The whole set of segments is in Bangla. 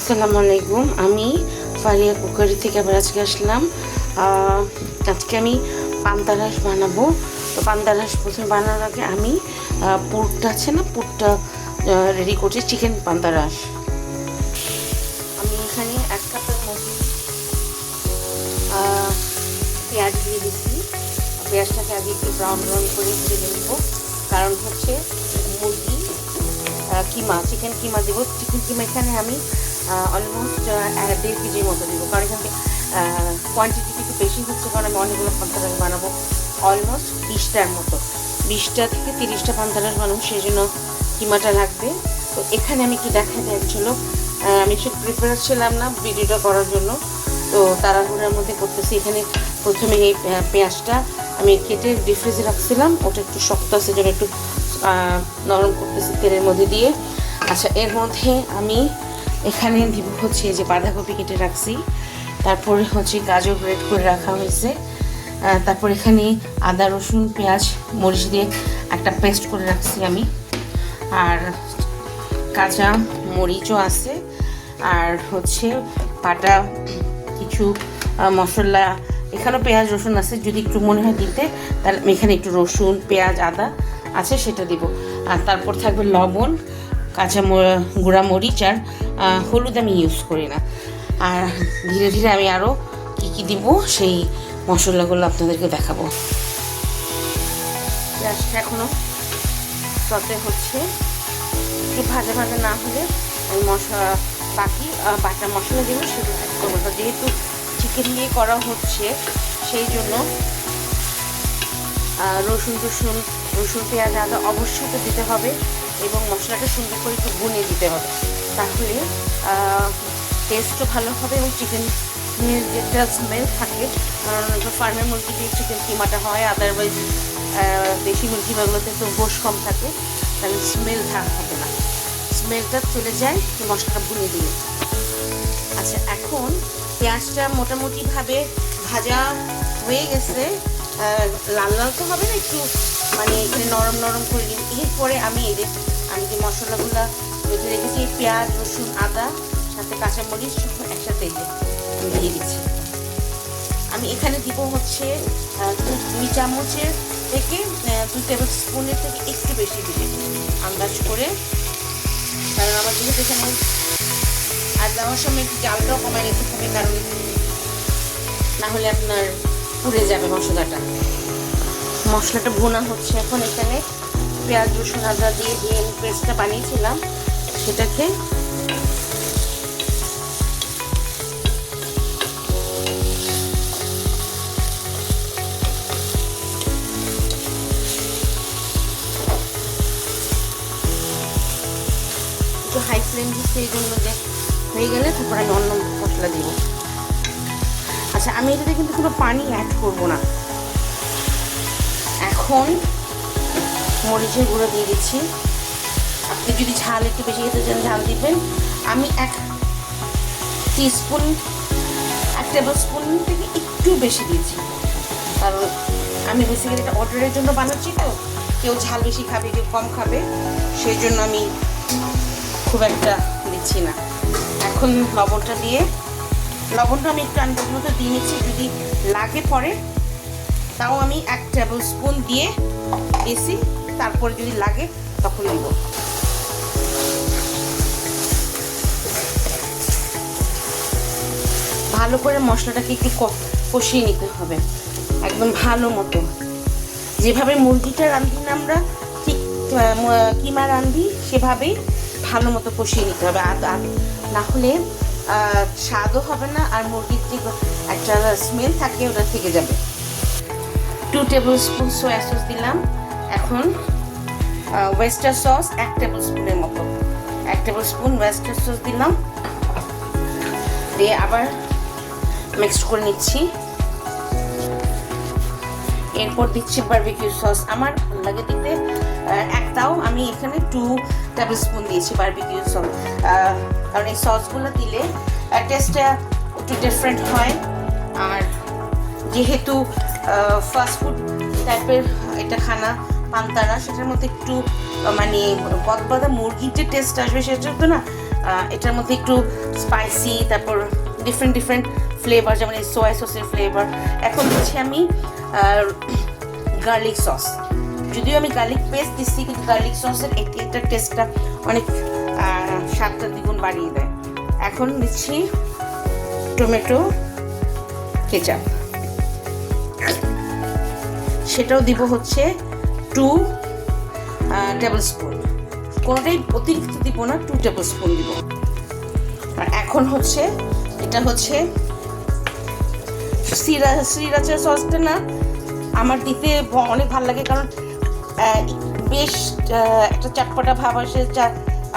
আসসালামু আলাইকুম। আমি ফারিয়া কুকারি থেকে আবার আজকে আসলাম। আজকে আমি পান্তা রাস বানাবো। তো পান্তা রাস প্রথমে বানানোর আগে আমি পুরটা আছে না, পুরটা রেডি করছি। চিকেন পান্তা রাস আমি এখানে 1 কাপের মধ্যে পেঁয়াজ দিয়ে দিচ্ছি। পেঁয়াজটাকে আগে একটু ব্রাউন ব্রাউন করে ভেজে নেব, কারণ হচ্ছে মুরগি কিমা, চিকেন কিমা দেবো। চিকেন কিমা এখানে আমি অলমোস্ট 1.5 কেজির মতো দেবো, কারণ এখানে কোয়ান্টিটি একটু বেশি হচ্ছে, কারণ আমি অনেকগুলো পান্তা রাস বানাবো। অলমোস্ট 20টার মতো, 20টা থেকে 30টা পান্তা রাস বানাবো, সেই জন্য কিমাটা লাগবে। তো এখানে আমি একটু দেখাই দিই ছিল, আমি একটু প্রিপেয়ার ছিলাম না ভিডিওটা করার জন্য, তো তাড়াহুড়ার মধ্যে করতেছি। এখানে প্রথমে এই পেঁয়াজটা আমি কেটে ডিপ ফ্রিজে রাখছিলাম, ওটা একটু শক্ত আছে জন্য একটু নরম করতেছি তেলের মধ্যে দিয়ে। আচ্ছা, এর মধ্যে আমি এখানে দিব হচ্ছে যে বাঁধাকপি কেটে রাখছি, তারপরে হচ্ছে গাজর গ্রেট করে রাখা হয়েছে, তারপর এখানে আদা রসুন পেঁয়াজ মরিচ দিয়ে একটা পেস্ট করে রাখছি আমি, আর কাঁচা মরিচও আছে, আর হচ্ছে বাটা কিছু মশলা। এখানেও পেঁয়াজ রসুন আছে, যদি একটু মনে হয় দিতে তাহলে আমি এখানে একটু রসুন পেঁয়াজ আদা আছে সেটা দিব। আর তারপর থাকবে লবণ, কাঁচা গুঁড়া মরিচ আর হলুদ আমি ইউজ করি না। আর ধীরে ধীরে আমি আরও কী কী দিব সেই মশলাগুলো আপনাদেরকে দেখাবো। পেঁয়াজটা এখনও সতে হচ্ছে, একটু ভাজা ভাজা না হলে আমি বাকি বাটা মশলা দেবো সেগুলো অ্যাড করবো না। যেহেতু চিকেন দিয়ে করা হচ্ছে সেই জন্য রসুন পেঁয়াজ আদা অবশ্যই তো দিতে হবে, এবং মশলাটা সুন্দর করে একটু ভুনে দিতে হবে, তাহলে টেস্টও ভালো হবে এবং চিকেনের যেটা স্মেল থাকে, কারণ ফার্মের মুরগি দিয়ে চিকেন কিমাটা হয়, আদারওয়াইজ দেশি মুরগি বাগুলোতে তো গোশ কম থাকে, তাহলে স্মেল হবে না, স্মেলটা চলে যায় মশলাটা ভুনে দিয়ে। আচ্ছা, এখন পেঁয়াজটা মোটামুটিভাবে ভাজা হয়ে গেছে, লাল লাল তো হবে না, একটু মানে এখানে নরম নরম করে নিই। এরপরে আমি যে মশলাগুলো বেঁধে রেখেছি, পেঁয়াজ রসুন আদা সাথে কাঁচামরিচ একসাথে আমি দিয়ে দিচ্ছি। আমি এখানে দিব হচ্ছে 2 চামচের থেকে 2 টেবিল স্পুনের থেকে একটু বেশি দিবে আন্দাজ করে, কারণ আমার যেহেতু এখানে আর দেওয়ার সময় একটু জালটাও কমায় নিতে হবে, কারণ না হলে আপনার পুড়ে যাবে মশলাটা ভুনা হচ্ছে। এখন এখানে পেঁয়াজ রসুন আদা দিয়ে আমি পেস্টটা বানিয়েছিলাম সেটাকে একটু হাই ফ্লেম দিচ্ছি, এই জন্য যে হয়ে গেলে তারপর আমি অন্য মশলা দিব। আচ্ছা, আমি এটাতে কিন্তু কোনো পানি অ্যাড করব না। এখন মরিচের গুঁড়ো দিয়ে দিচ্ছি, আপনি যদি ঝাল একটু বেশি খেতে চান ঝাল দিবেন। আমি 1 টেবিল স্পুন থেকে একটু বেশি দিয়েছি, কারণ আমি বেসিক্যালি এটা অর্ডারের জন্য বানাচ্ছি, তো কেউ ঝাল বেশি খাবে কেউ কম খাবে, সেই জন্য আমি খুব একটা দিচ্ছি না। এখন লবণটা আমি একটু আন্দাজ মতো দিয়ে নিচ্ছি, যদি লাগে পরে তাও আমি 1 টেবিল স্পুন দিয়ে দিয়েছি, তারপরে যদি লাগে তখন দিব। ভালো করে মশলাটাকে একটু কষিয়ে নিতে হবে একদম ভালো মতো, যেভাবে মুরগিটা রাঁধি না আমরা ঠিক কিমা রাঁধি সেভাবেই ভালো মতো কষিয়ে নিতে হবে। না হলে স্বাদও হবে না, আর মুরগির যে একটা স্মেল থাকে ওটা থেকে যাবে। 2 টেবিল স্পুন সয়া সস দিলাম। এখন ওয়েস্টার সস 1 টেবিল স্পুনের মতো, 1 টেবিল স্পুন ওয়েস্টার সস দিলাম, দিয়ে আবার মিক্সড করে নিচ্ছি। এরপর দিচ্ছি বারবিকিউ সস, আমার লাগে দিতে একটাও, আমি এখানে 2 টেবিল স্পুন দিয়েছি বারবিকিউ সস, কারণ এই সসগুলো দিলে টেস্টটা একটু ডিফারেন্ট হয়। আর যেহেতু ফাস্ট ফুড টাইপের এটা খানা পান্তারা, সেটার মধ্যে একটু মানে বদবদা মুরগির যে টেস্ট আসবে সেটা তো না, এটার মধ্যে একটু স্পাইসি, তারপর ডিফারেন্ট ফ্লেভার, যেমন এই সোয়া সসের ফ্লেভার। এখন দিচ্ছি আমি গার্লিক সস। যদিও আমি গার্লিক পেস্ট দিচ্ছি, কিন্তু গার্লিক সসের এটার টেস্টটা অনেক স্বাদটা দ্বিগুণ বাড়িয়ে দেয়। এখন দিচ্ছি টমেটো কেচাপ, সেটাও দিব হচ্ছে 2 টেবিল স্পুন। কোনোটাই অতিরিক্ত দিব না, 2 টেবিল স্পুন দিব। আর এখন হচ্ছে এটা হচ্ছে শ্রীরাচা সসটা না আমার দিতে অনেক ভালো লাগে, কারণ বেশ একটা চটপটা ভাব আসে,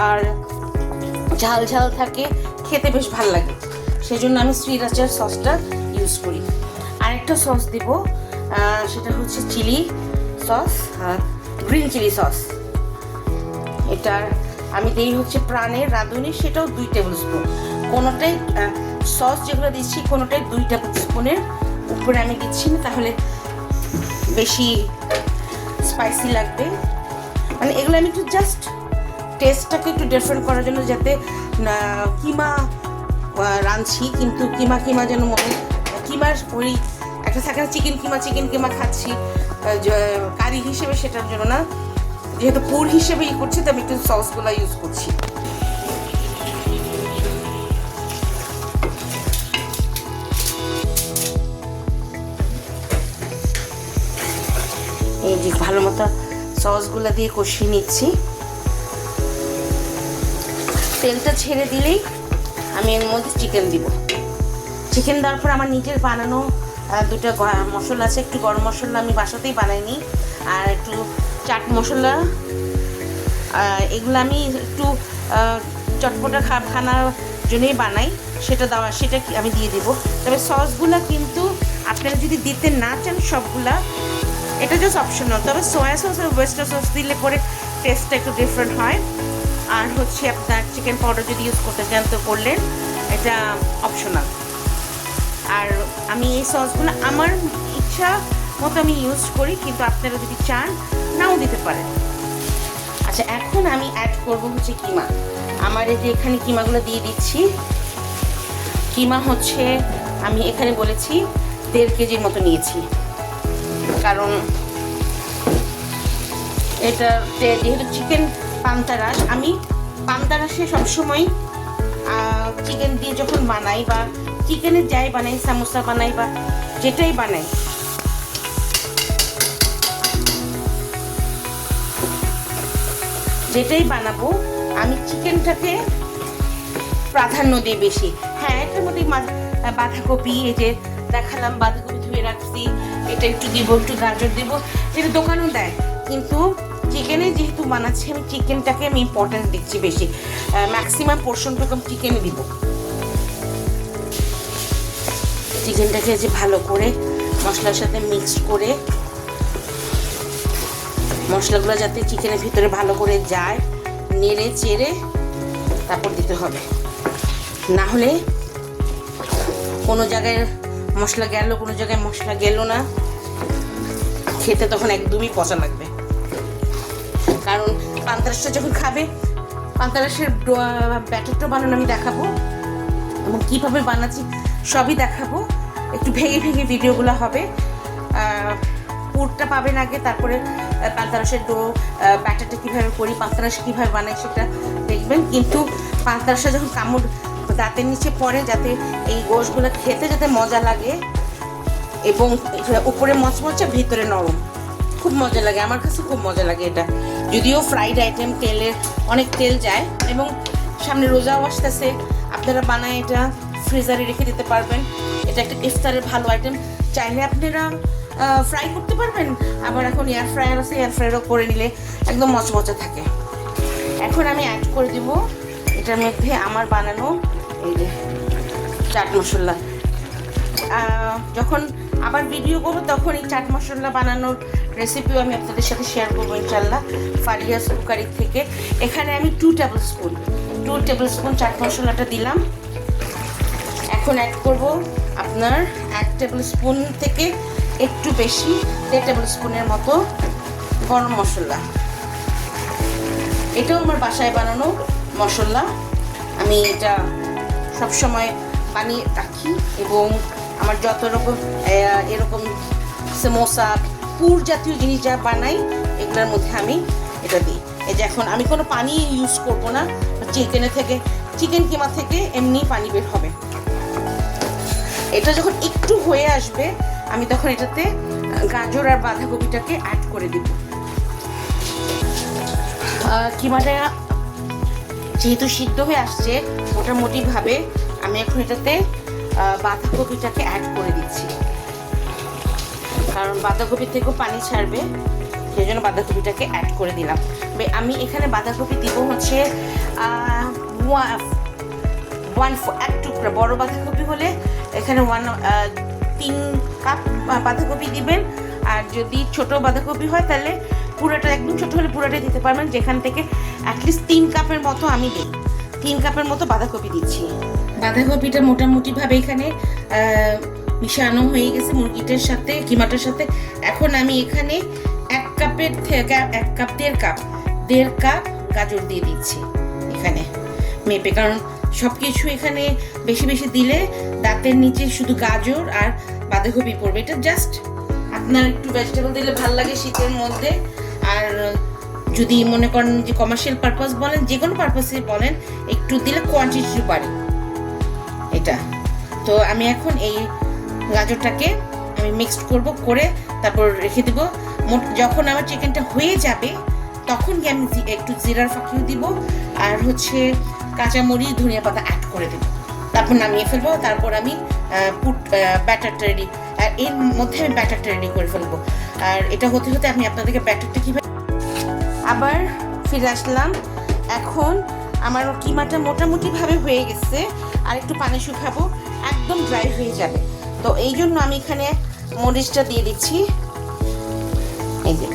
আর ঝাল ঝাল থাকে, খেতে বেশ ভালো লাগে। সেই জন্য আমি শ্রীরাচার সসটা ইউজ করি। আরেকটা সস দিব, সেটা হচ্ছে chilli sauce, green chilli sauce. এটার আমি দিই হচ্ছে প্রাণের রাঁধুনি, সেটাও 2 টেবিল স্পুন। কোনোটাই সস যেগুলো দিচ্ছি কোনোটাই 2 টেবিল স্পুনের উপরে আমি দিচ্ছি না, তাহলে বেশি স্পাইসি লাগবে। মানে এগুলো আমি একটু জাস্ট টেস্টটাকে একটু ডিফারেন্ট করার জন্য, যাতে কিমা রাঁধছি কিন্তু কিমা যেন মনে, কিমার ওই একটা থাকে না চিকেন কিমা খাচ্ছি কারি হিসেবে, সেটার জন্য না, যেহেতু পুর হিসেবে করছি, তো আমি একটু সসগুলো ইউজ করছি। এই যে ভালো মতো সসগুলো দিয়ে কষিয়ে নিচ্ছি। তেলটা ছেড়ে দিলেই আমি এর মধ্যে চিকেন দিব। চিকেন দেওয়ার পর আমার নিজের বানানো 2টা মশলা আছে, একটু গরম মশলা আমি বাসাতেই বানাইনি, আর একটু চাট মশলা। এগুলো আমি একটু চটপটা খানার জন্যই বানাই, সেটা আমি দিয়ে দিব। তবে সসগুলো কিন্তু আপনারা যদি দিতে না চান সবগুলা, এটা জাস্ট অপশনাল। তবে সোয়া সস আর ওয়েস্টার সস দিলে পরে টেস্টটা একটু ডিফারেন্ট হয়। আর হচ্ছে আপনার চিকেন পাউডার যদি ইউজ করতে চান তো করলেন, এটা অপশনাল। আর আমি এই সসগুলো আমার ইচ্ছা মতো আমি ইউজ করি, কিন্তু আপনারা যদি চান নাও দিতে পারেন। আচ্ছা, এখন আমি অ্যাড করব হচ্ছে কিমা। আমার এই যে এখানে কিমাগুলো দিয়ে দিচ্ছি। কিমা হচ্ছে আমি এখানে বলেছি 1.5 কেজির মতো নিয়েছি, কারণ এটা যেহেতু চিকেন পান্তারাস, আমি পান্তারাসে সবসময় চিকেন দিয়ে যখন বানাই, বা চিকেনের যাই বানাই, সামোসা বানাই বা যেটাই বানাই, বানাবো আমি চিকেনটাকে প্রাধান্য দিই বেশি। হ্যাঁ, এটার মধ্যে বাঁধাকপি, এই যে দেখালাম বাঁধাকপি ধুয়ে রাখছি, এটা একটু দিব, একটু গাজর দিব, যেটা দোকানও দেয়, কিন্তু চিকেনে যেহেতু বানাচ্ছি আমি চিকেনটাকে আমি ইম্পর্টেন্স দিচ্ছি বেশি। ম্যাক্সিমাম পোর্শনটুকু আমি চিকেনে দিব। চিকেনটাকে যে ভালো করে মশলার সাথে মিক্স করে, মশলাগুলো যাতে চিকেনের ভিতরে ভালো করে যায়, নেড়ে চেড়ে তারপর দিতে হবে। না হলে কোনো জায়গায় মশলা গেল, কোনো জায়গায় মশলা গেল না, খেতে তখন একদমই পচা লাগবে। কারণ পান্তারাসটা যখন খাবে, পান্তারাসের ব্যাটারটা বানানো আমি দেখাবো, এবং কীভাবে বানাচ্ছি সবই দেখাবো। একটু ভেঙে ভিডিওগুলো হবে। পুরটা পাবেন আগে, তারপরে পান্তারাসের ব্যাটারটা কীভাবে করি, পান্তারাস কীভাবে বানাই সেটা দেখবেন। কিন্তু পান্তারাসটা যখন কামড় দাঁতের নিচে পড়ে, যাতে এই গোশগুলো খেতে যাতে মজা লাগে, এবং উপরে মচমচে ভিতরে নরম, খুব মজা লাগে। আমার কাছে খুব মজা লাগে এটা। যদিও ফ্রাইড আইটেম, তেলের অনেক তেল যায়, এবং সামনে রোজাও আসতেছে, আপনারা বানায় এটা ফ্রিজারে রেখে দিতে পারবেন। এটা একটা ইফতারের ভালো আইটেম। চাইলে আপনারা ফ্রাই করতে পারবেন, আবার এখন এয়ার ফ্রায়ার আছে, এয়ার ফ্রায়ারও করে নিলে একদম মচমচে থাকে। এখন আমি অ্যাড করে দিব এটার মধ্যে আমার বানানো এই যে চাট মশলা। যখন আবার ভিডিও করবো তখন এই চাট মশলা বানানোর রেসিপিও আমি আপনাদের সাথে শেয়ার করবো ইনশাল্লাহ, ফারিয়াস কুকারি থেকে। এখানে আমি 2 টেবিল স্পুন চাট মশলাটা দিলাম। এখন অ্যাড করব আপনার 1 টেবিল স্পুন থেকে একটু বেশি, 1.5 টেবিল স্পুনের মতো গরম মশলা। এটাও আমার বাসায় বানানো মশলা। আমি এটা সবসময় বানিয়ে রাখি এবং আমার যত রকম এরকম সমোসা পুর জাতীয় জিনিস যা বানাই এগুলোর মধ্যে আমি এটা দিই। এই যে এখন আমি কোনো পানি ইউজ করব না, চিকেন কিমা থেকে এমনি পানি বের হবে। এটা যখন একটু হয়ে আসবে আমি তখন এটাতে গাজর আর বাঁধাকপিটাকে অ্যাড করে দিব। কিমাটা যেহেতু সিদ্ধ হয়ে আসছে মোটামুটিভাবে আমি এখন এটাতে বাঁধাকপিটাকে অ্যাড করে দিচ্ছি, কারণ বাঁধাকপি থেকেও পানি ছাড়বে, সেই জন্য বাঁধাকপিটাকে অ্যাড করে দিলাম। আমি এখানে বাঁধাকপি দিব হচ্ছে 1 টুকরা। বড় বাঁধাকপি হলে এখানে 3 কাপ বাঁধাকপি দিবেন, আর যদি ছোট বাঁধাকপি হয় তাহলে পুরোটা, একদম ছোট হলে পুরোটাই দিতে পারবেন, যেখান থেকে অ্যাটলিস্ট 3 কাপের মতো আমি দিই। 3 কাপের মতো বাঁধাকপি দিচ্ছি। বাঁধাকপিটা মোটামুটিভাবে এখানে মিশানো হয়ে গেছে মুরগিটার সাথে, কিমাটার সাথে। এখন আমি এখানে 1 কাপের থেকে 1 কাপ 1.5 কাপ গাজর দিয়ে দিচ্ছি এখানে মেপে, কারণ সব কিছু এখানে বেশি বেশি দিলে দাঁতের নিচে শুধু গাজর আর বাঁধাকপি পড়বে। এটা জাস্ট আপনার একটু ভেজিটেবল দিলে ভালো লাগে শীতের মধ্যে। আর যদি মনে করেন যে কমার্শিয়াল পারপাস বলেন, যে কোনো পারপাসে বলেন, একটু দিলে কোয়ান্টিটি বাড়ে এটা। তো আমি এখন এই গাজরটাকে আমি মিক্সড করে তারপর রেখে দেবো। যখন আমার চিকেনটা হয়ে যাবে তখন আমি একটু জিরার ফাঁকিও দিব, আর হচ্ছে কাঁচামরিচ ধনিয়া পাতা অ্যাড করে দেবো, তারপর নামিয়ে ফেলবো। তারপর আমি ব্যাটারটা রেডি, আর এর মধ্যে আমি ব্যাটারটা রেডি করে ফেলবো। আর এটা হতে হতে আমি আপনাদেরকে ব্যাটারটা কীভাবে আবার ফিরে আসলাম। এখন আমার কিমাটা মোটামুটিভাবে হয়ে গেছে, আর একটু পানি শুকাবো, একদম ড্রাই হয়ে যাবে। তো এই জন্য আমি এখানে মরিচটা দিয়ে দিচ্ছি, এই যে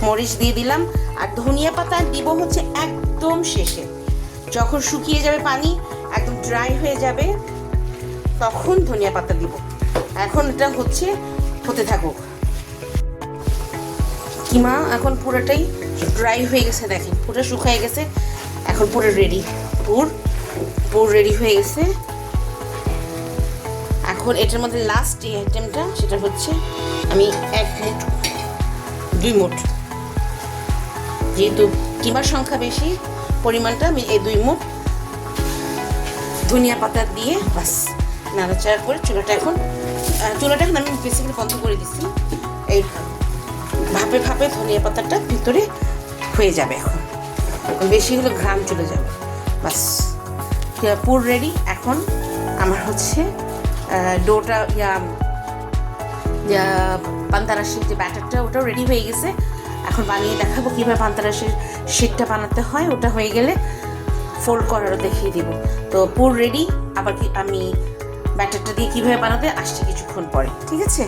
মরিচ দিয়ে দিলাম। আর ধনিয়া পাতা দিব হচ্ছে একদম শেষে, যখন শুকিয়ে যাবে পানি, একদম ড্রাই হয়ে যাবে, তখন ধনিয়া পাতা দিব। এখন এটা হতে থাকুক। কিমা এখন পুরোটাই ড্রাই হয়ে গেছে, দেখেন পুরো শুকিয়ে গেছে। এখন পুরো রেডি, পুর রেডি হয়ে গেছে। এখন এটার মধ্যে লাস্ট যে আইটেমটা, সেটা হচ্ছে আমি 1 মুঠ 2 মুঠ, যেহেতু কিমার সংখ্যা বেশি পরিমাণটা, আমি এই 2 মুঠ ধনিয়া পাতা দিয়ে বাস নাড়াচাড়া করে চুলাটা এখন আমি বেসিক্যালি বন্ধ করে দিচ্ছি। এই ভাপে ধনিয়া পাতাটা ভিতরে হয়ে যাবে, এখন বেশি হলে ঘ্রাণ চলে যাবে। বাস পুর রেডি। এখন আমার হচ্ছে ডোটা পান্তারাসের যে ব্যাটারটা, ওটাও রেডি হয়ে গেছে। এখন বানিয়ে দেখাবো কীভাবে পান্তারাসের শেকটা বানাতে হয়। ওটা হয়ে গেলে ফোল্ড করারও দেখিয়ে দিব। তো পুর রেডি, আবার আমি ব্যাটারটা দিয়ে কীভাবে বানাতে আসছি কিছুক্ষণ পরে, ঠিক আছে।